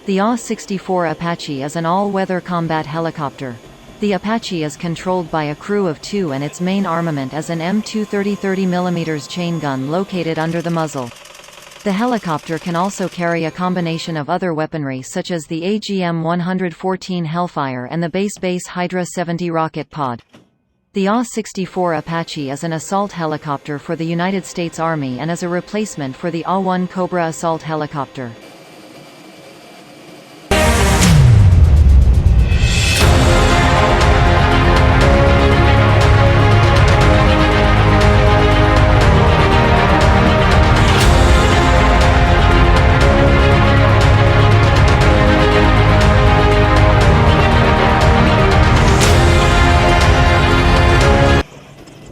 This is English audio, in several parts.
The AH-64 Apache is an all-weather combat helicopter. The Apache is controlled by a crew of 2 and its main armament is an M2 30mm chain gun located under the muzzle. The helicopter can also carry a combination of other weaponry such as the AGM-114 Hellfire and the base Hydra 70 rocket pod. The AH-64 Apache is an assault helicopter for the United States Army and is a replacement for the AH-1 Cobra assault helicopter.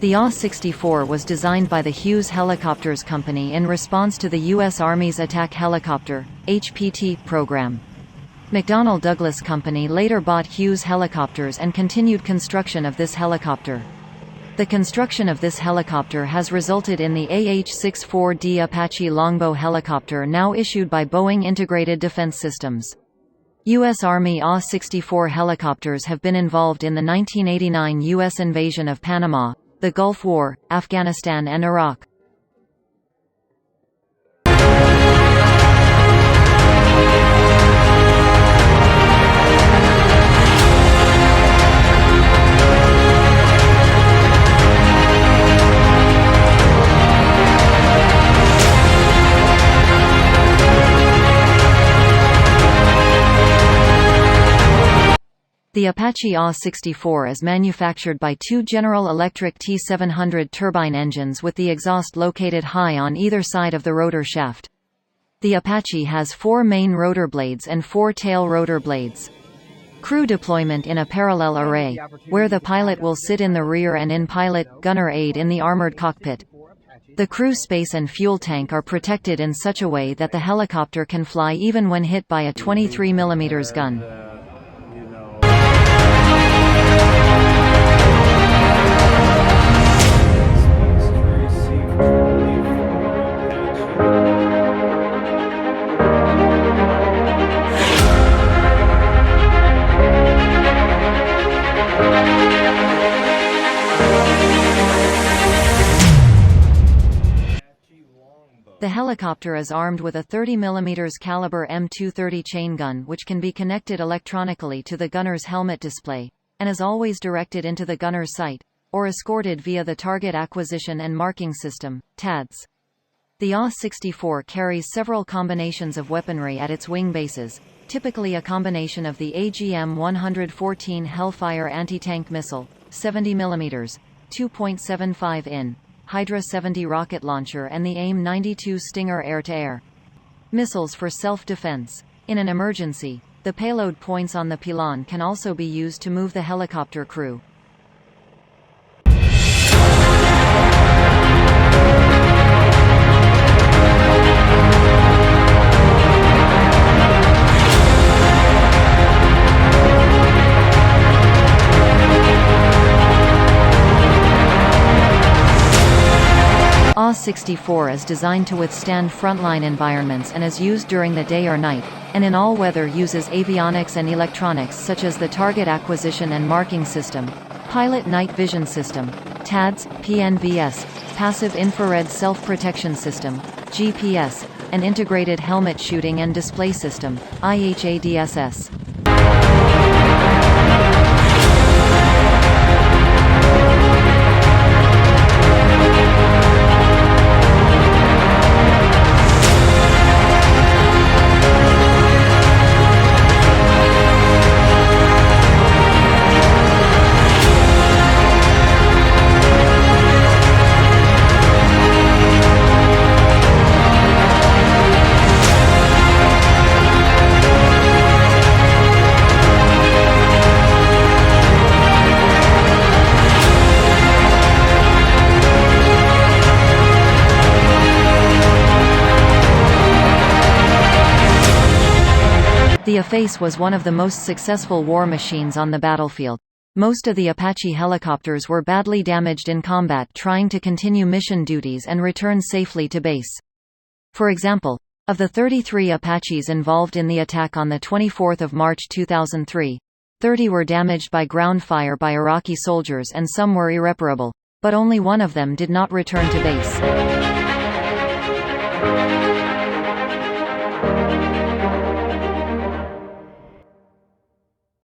The AH-64 was designed by the Hughes Helicopters Company in response to the U.S. Army's Attack Helicopter (HPT) program. McDonnell Douglas Company later bought Hughes Helicopters and continued construction of this helicopter. The construction of this helicopter has resulted in the AH-64D Apache Longbow helicopter now issued by Boeing Integrated Defense Systems. U.S. Army AH-64 helicopters have been involved in the 1989 U.S. invasion of Panama, the Gulf War, Afghanistan and Iraq. The Apache AH-64 is manufactured by 2 General Electric T700 turbine engines with the exhaust located high on either side of the rotor shaft. The Apache has 4 main rotor blades and 4 tail rotor blades. Crew deployment in a parallel array, where the pilot will sit in the rear and in-pilot-gunner aid in the armored cockpit. The crew space and fuel tank are protected in such a way that the helicopter can fly even when hit by a 23mm gun. The helicopter is armed with a 30mm caliber M230 chain gun which can be connected electronically to the gunner's helmet display, and is always directed into the gunner's sight, or escorted via the Target Acquisition and Marking System, TADS. The AH-64 carries several combinations of weaponry at its wing bases, typically a combination of the AGM-114 Hellfire anti-tank missile, 70mm, 2.75 in, Hydra 70 rocket launcher and the AIM-92 Stinger air-to-air missiles for self-defense. In an emergency, the payload points on the pylon can also be used to move the helicopter crew. AH-64 is designed to withstand frontline environments and is used during the day or night, and in all weather uses avionics and electronics such as the Target Acquisition and Marking System, Pilot Night Vision System, TADS, PNVS, Passive Infrared Self-Protection System, GPS, and Integrated Helmet Shooting and Display System, IHADSS. The Apache was one of the most successful war machines on the battlefield. Most of the Apache helicopters were badly damaged in combat trying to continue mission duties and return safely to base. For example, Of the 33 Apaches involved in the attack on 24 March 2003, 30 were damaged by ground fire by Iraqi soldiers and some were irreparable, but only one of them did not return to base.